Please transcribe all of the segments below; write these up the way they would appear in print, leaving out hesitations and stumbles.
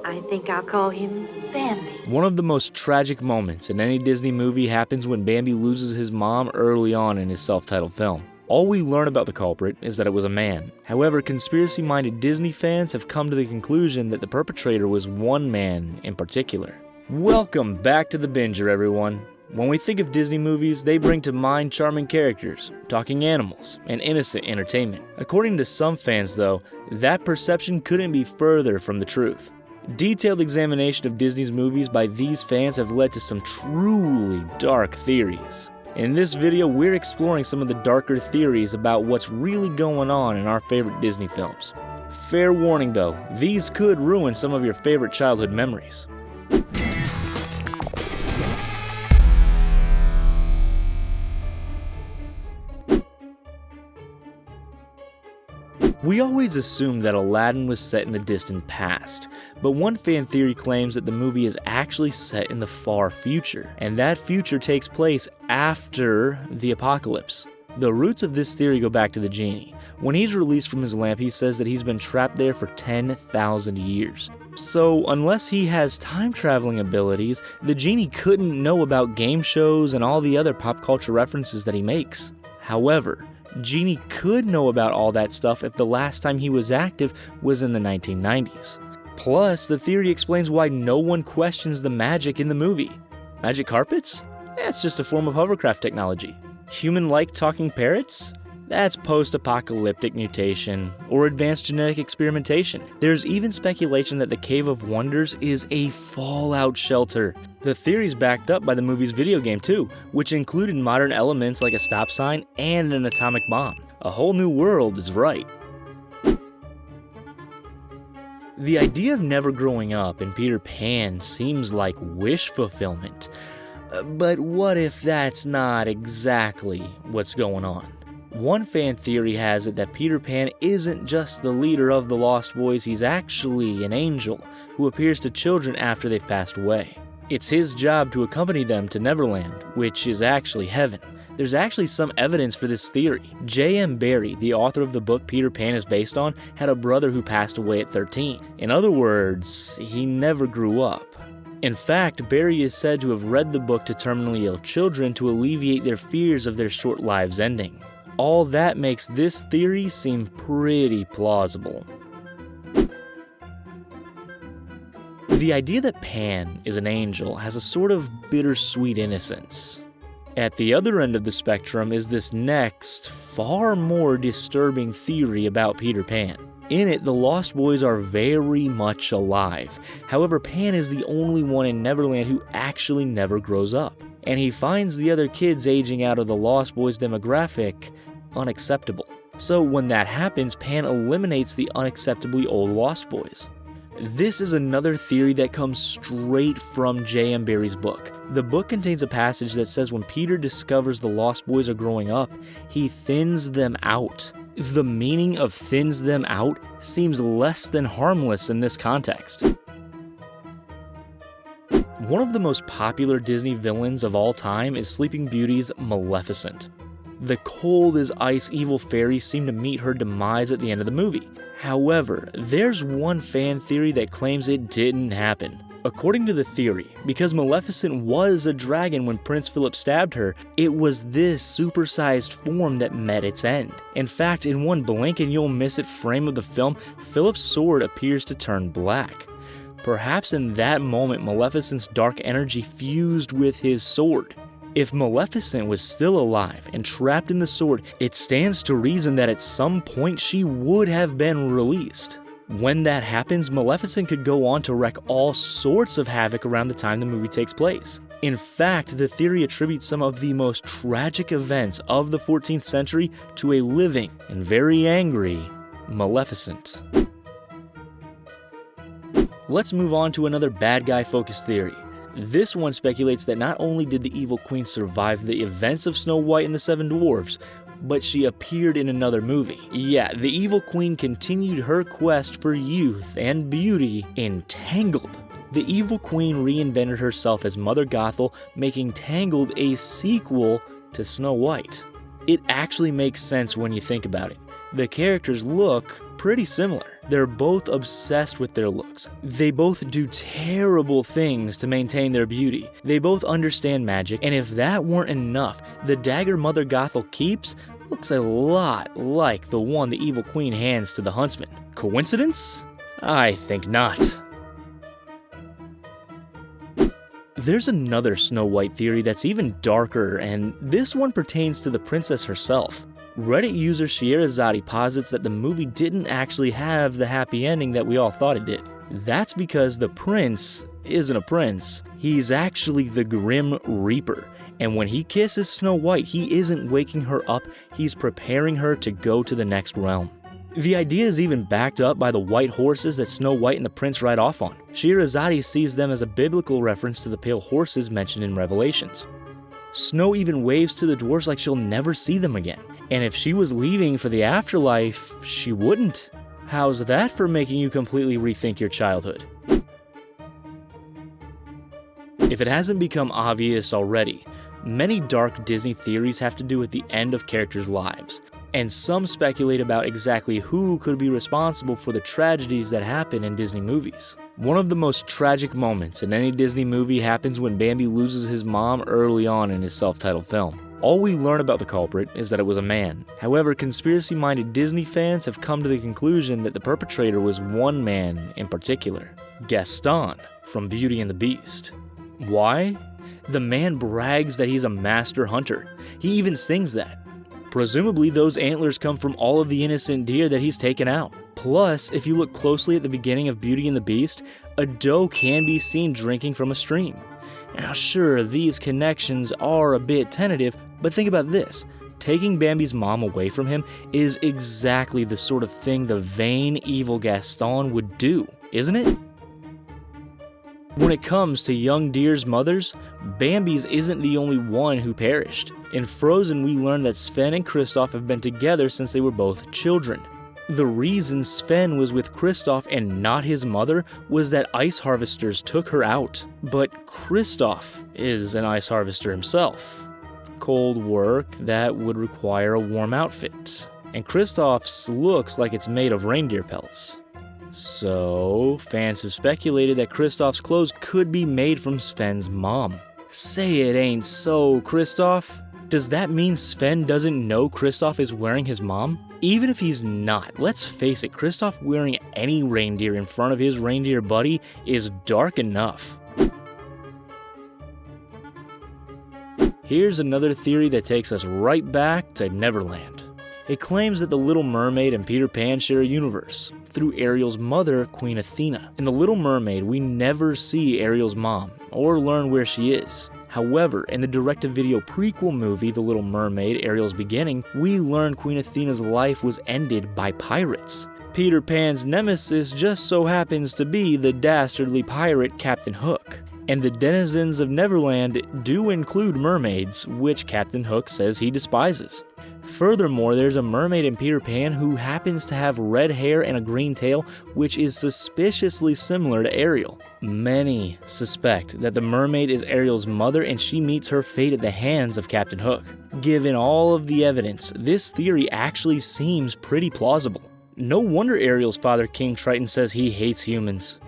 I think I'll call him Bambi. One of the most tragic moments in any Disney movie happens when Bambi loses his mom early on in his self-titled film. All we learn about the culprit is that it was a man. However, conspiracy-minded Disney fans have come to the conclusion that the perpetrator was one man in particular. Welcome back to The Binger, everyone. When we think of Disney movies, they bring to mind charming characters, talking animals, and innocent entertainment. According to some fans, though, that perception couldn't be further from the truth. Detailed examination of Disney's movies by these fans have led to some truly dark theories. In this video, we're exploring some of the darker theories about what's really going on in our favorite Disney films. Fair warning though, these could ruin some of your favorite childhood memories. We always assume that Aladdin was set in the distant past, but one fan theory claims that the movie is actually set in the far future, and that future takes place after the apocalypse. The roots of this theory go back to the genie. When he's released from his lamp, he says that he's been trapped there for 10,000 years. So unless he has time-traveling abilities, the genie couldn't know about game shows and all the other pop culture references that he makes. However, Genie could know about all that stuff if the last time he was active was in the 1990s. Plus, the theory explains why no one questions the magic in the movie. Magic carpets? That's just a form of hovercraft technology. Human-like talking parrots? That's post-apocalyptic mutation or advanced genetic experimentation. There's even speculation that the Cave of Wonders is a fallout shelter. The theory's backed up by the movie's video game too, which included modern elements like a stop sign and an atomic bomb. A whole new world is right. The idea of never growing up in Peter Pan seems like wish fulfillment. But what if that's not exactly what's going on? One fan theory has it that Peter Pan isn't just the leader of the Lost Boys, he's actually an angel who appears to children after they've passed away. It's his job to accompany them to Neverland, which is actually heaven. There's actually some evidence for this theory. J.M. Barrie, the author of the book Peter Pan is based on, had a brother who passed away at 13. In other words, he never grew up. In fact, Barrie is said to have read the book to terminally ill children to alleviate their fears of their short lives ending. All that makes this theory seem pretty plausible. The idea that Pan is an angel has a sort of bittersweet innocence. At the other end of the spectrum is this next, far more disturbing theory about Peter Pan. In it, the Lost Boys are very much alive. However, Pan is the only one in Neverland who actually never grows up. And he finds the other kids aging out of the Lost Boys demographic unacceptable. So when that happens, Pan eliminates the unacceptably old Lost Boys. This is another theory that comes straight from J.M. Barrie's book. The book contains a passage that says when Peter discovers the Lost Boys are growing up, he thins them out. The meaning of thins them out seems less than harmless in this context. One of the most popular Disney villains of all time is Sleeping Beauty's Maleficent. The cold-as-ice evil fairy seemed to meet her demise at the end of the movie. However, there's one fan theory that claims it didn't happen. According to the theory, because Maleficent was a dragon when Prince Philip stabbed her, it was this supersized form that met its end. In fact, in one blink and you'll miss it frame of the film, Philip's sword appears to turn black. Perhaps in that moment, Maleficent's dark energy fused with his sword. If Maleficent was still alive and trapped in the sword, it stands to reason that at some point she would have been released. When that happens, Maleficent could go on to wreak all sorts of havoc around the time the movie takes place. In fact, the theory attributes some of the most tragic events of the 14th century to a living and very angry Maleficent. Let's move on to another bad guy focused theory. This one speculates that not only did the evil queen survive the events of Snow White and the Seven Dwarfs, but she appeared in another movie. Yeah, the evil queen continued her quest for youth and beauty in Tangled. The evil queen reinvented herself as Mother Gothel, making Tangled a sequel to Snow White. It actually makes sense when you think about it. The characters look pretty similar. They're both obsessed with their looks. They both do terrible things to maintain their beauty. They both understand magic, and if that weren't enough, the dagger Mother Gothel keeps looks a lot like the one the evil queen hands to the huntsman. Coincidence? I think not. There's another Snow White theory that's even darker, and this one pertains to the princess herself. Reddit user Scheherazade posits that the movie didn't actually have the happy ending that we all thought it did. That's because the prince isn't a prince. He's actually the Grim Reaper. And when he kisses Snow White, he isn't waking her up, he's preparing her to go to the next realm. The idea is even backed up by the white horses that Snow White and the prince ride off on. Scheherazade sees them as a biblical reference to the pale horses mentioned in Revelations. Snow even waves to the dwarves like she'll never see them again. And if she was leaving for the afterlife, she wouldn't. How's that for making you completely rethink your childhood? If it hasn't become obvious already, many dark Disney theories have to do with the end of characters' lives, and some speculate about exactly who could be responsible for the tragedies that happen in Disney movies. One of the most tragic moments in any Disney movie happens when Bambi loses his mom early on in his self-titled film. All we learn about the culprit is that it was a man. However, conspiracy-minded Disney fans have come to the conclusion that the perpetrator was one man in particular, Gaston from Beauty and the Beast. Why? The man brags that he's a master hunter. He even sings that. Presumably those antlers come from all of the innocent deer that he's taken out. Plus, if you look closely at the beginning of Beauty and the Beast, a doe can be seen drinking from a stream. Now sure, these connections are a bit tentative, but think about this. Taking Bambi's mom away from him is exactly the sort of thing the vain, evil Gaston would do, isn't it? When it comes to young deer's mothers, Bambi's isn't the only one who perished. In Frozen, we learn that Sven and Kristoff have been together since they were both children. The reason Sven was with Kristoff and not his mother was that ice harvesters took her out. But Kristoff is an ice harvester himself. Cold work that would require a warm outfit. And Kristoff's looks like it's made of reindeer pelts. So, fans have speculated that Kristoff's clothes could be made from Sven's mom. Say it ain't so, Kristoff. Does that mean Sven doesn't know Kristoff is wearing his mom? Even if he's not, let's face it, Kristoff wearing any reindeer in front of his reindeer buddy is dark enough. Here's another theory that takes us right back to Neverland. It claims that the Little Mermaid and Peter Pan share a universe, through Ariel's mother, Queen Athena. In The Little Mermaid, we never see Ariel's mom, or learn where she is. However, in the direct-to-video prequel movie, The Little Mermaid, Ariel's Beginning, we learn Queen Athena's life was ended by pirates. Peter Pan's nemesis just so happens to be the dastardly pirate Captain Hook. And the denizens of Neverland do include mermaids, which Captain Hook says he despises. Furthermore, there's a mermaid in Peter Pan who happens to have red hair and a green tail, which is suspiciously similar to Ariel. Many suspect that the mermaid is Ariel's mother and she meets her fate at the hands of Captain Hook. Given all of the evidence, this theory actually seems pretty plausible. No wonder Ariel's father, King Triton, says he hates humans.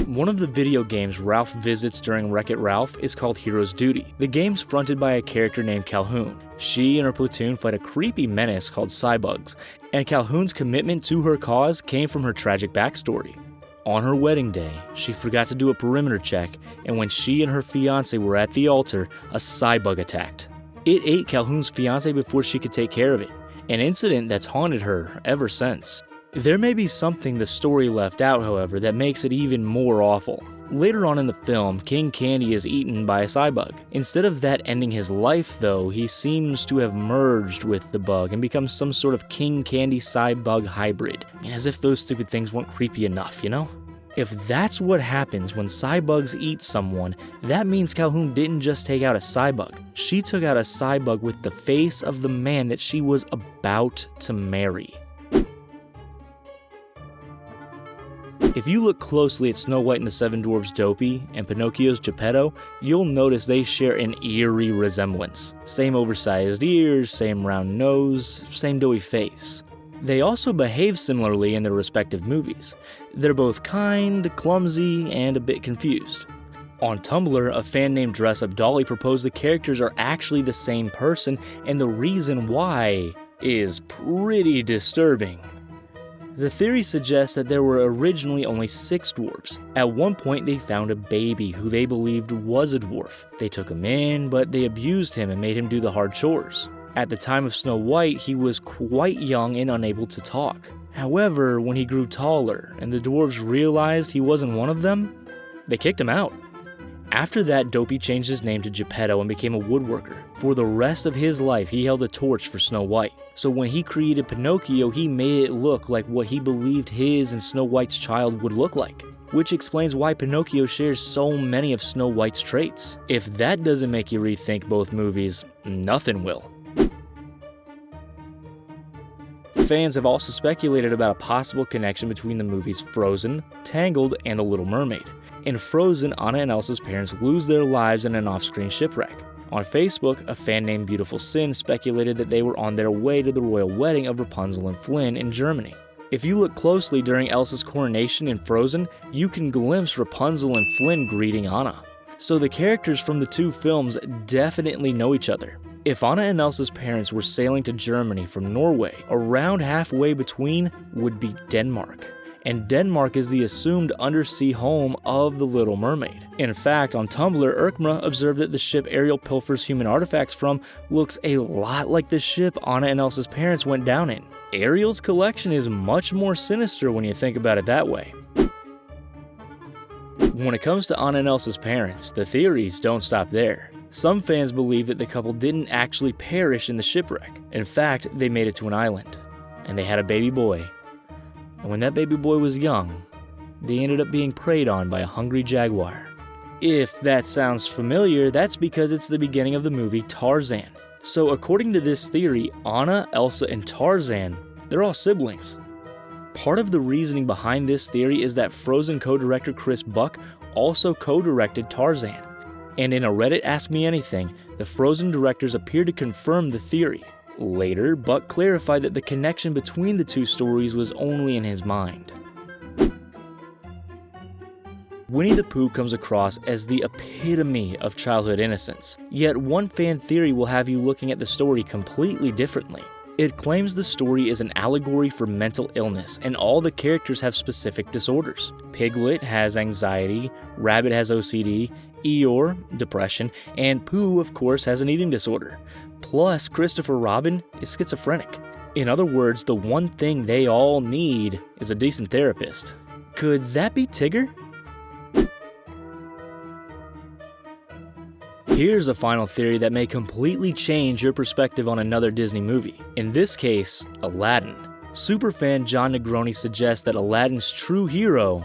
One of the video games Ralph visits during Wreck-It Ralph is called Hero's Duty. The game's fronted by a character named Calhoun. She and her platoon fight a creepy menace called Cybugs, and Calhoun's commitment to her cause came from her tragic backstory. On her wedding day, she forgot to do a perimeter check, and when she and her fiancé were at the altar, a Cybug attacked. It ate Calhoun's fiancé before she could take care of it, an incident that's haunted her ever since. There may be something the story left out, however, that makes it even more awful. Later on in the film, King Candy is eaten by a Cybug. Instead of that ending his life, though, he seems to have merged with the bug and become some sort of King Candy Cybug hybrid. I mean, as if those stupid things weren't creepy enough, you know? If that's what happens when Cybugs eat someone, that means Calhoun didn't just take out a Cybug. She took out a Cybug with the face of the man that she was about to marry. If you look closely at Snow White and the Seven Dwarfs' Dopey and Pinocchio's Geppetto, you'll notice they share an eerie resemblance. Same oversized ears, same round nose, same doughy face. They also behave similarly in their respective movies. They're both kind, clumsy, and a bit confused. On Tumblr, a fan named Dress Up Dolly proposed the characters are actually the same person, and the reason why is pretty disturbing. The theory suggests that there were originally only 6 dwarves. At one point they found a baby who they believed was a dwarf. They took him in, but they abused him and made him do the hard chores. At the time of Snow White, he was quite young and unable to talk. However, when he grew taller and the dwarves realized he wasn't one of them, they kicked him out. After that, Dopey changed his name to Geppetto and became a woodworker. For the rest of his life, he held a torch for Snow White. So when he created Pinocchio, he made it look like what he believed his and Snow White's child would look like. Which explains why Pinocchio shares so many of Snow White's traits. If that doesn't make you rethink both movies, nothing will. Fans have also speculated about a possible connection between the movies Frozen, Tangled, and The Little Mermaid. In Frozen, Anna and Elsa's parents lose their lives in an off-screen shipwreck. On Facebook, a fan named Beautiful Sin speculated that they were on their way to the royal wedding of Rapunzel and Flynn in Germany. If you look closely during Elsa's coronation in Frozen, you can glimpse Rapunzel and Flynn greeting Anna. So the characters from the 2 films definitely know each other. If Anna and Elsa's parents were sailing to Germany from Norway, around halfway between would be Denmark. And Denmark is the assumed undersea home of the Little Mermaid. In fact, on Tumblr, Irkma observed that the ship Ariel pilfers human artifacts from looks a lot like the ship Anna and Elsa's parents went down in. Ariel's collection is much more sinister when you think about it that way. When it comes to Anna and Elsa's parents, the theories don't stop there. Some fans believe that the couple didn't actually perish in the shipwreck. In fact, they made it to an island, and they had a baby boy. And when that baby boy was young, they ended up being preyed on by a hungry jaguar. If that sounds familiar, that's because it's the beginning of the movie Tarzan. So according to this theory, Anna, Elsa, and Tarzan, they're all siblings. Part of the reasoning behind this theory is that Frozen co-director Chris Buck also co-directed Tarzan. And in a Reddit Ask Me Anything, the Frozen directors appeared to confirm the theory. Later, Buck clarified that the connection between the 2 stories was only in his mind. Winnie the Pooh comes across as the epitome of childhood innocence, yet one fan theory will have you looking at the story completely differently. It claims the story is an allegory for mental illness, and all the characters have specific disorders. Piglet has anxiety, Rabbit has OCD, Eeyore, depression, and Pooh, of course, has an eating disorder. Plus, Christopher Robin is schizophrenic. In other words, the one thing they all need is a decent therapist. Could that be Tigger? Here's a final theory that may completely change your perspective on another Disney movie. In this case, Aladdin. Superfan John Negroni suggests that Aladdin's true hero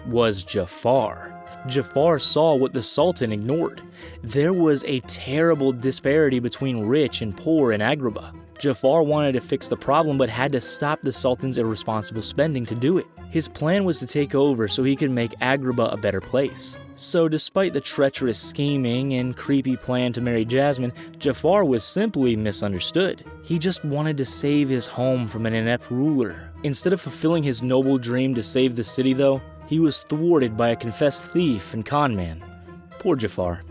was Jafar. Jafar saw what the Sultan ignored. There was a terrible disparity between rich and poor in Agrabah. Jafar wanted to fix the problem but had to stop the Sultan's irresponsible spending to do it. His plan was to take over so he could make Agrabah a better place. So despite the treacherous scheming and creepy plan to marry Jasmine, Jafar was simply misunderstood. He just wanted to save his home from an inept ruler. Instead of fulfilling his noble dream to save the city though, he was thwarted by a confessed thief and con man. Poor Jafar.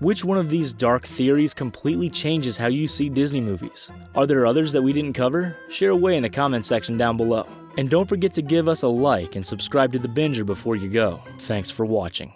Which one of these dark theories completely changes how you see Disney movies? Are there others that we didn't cover? Share away in the comment section down below. And don't forget to give us a like and subscribe to The Binger before you go. Thanks for watching.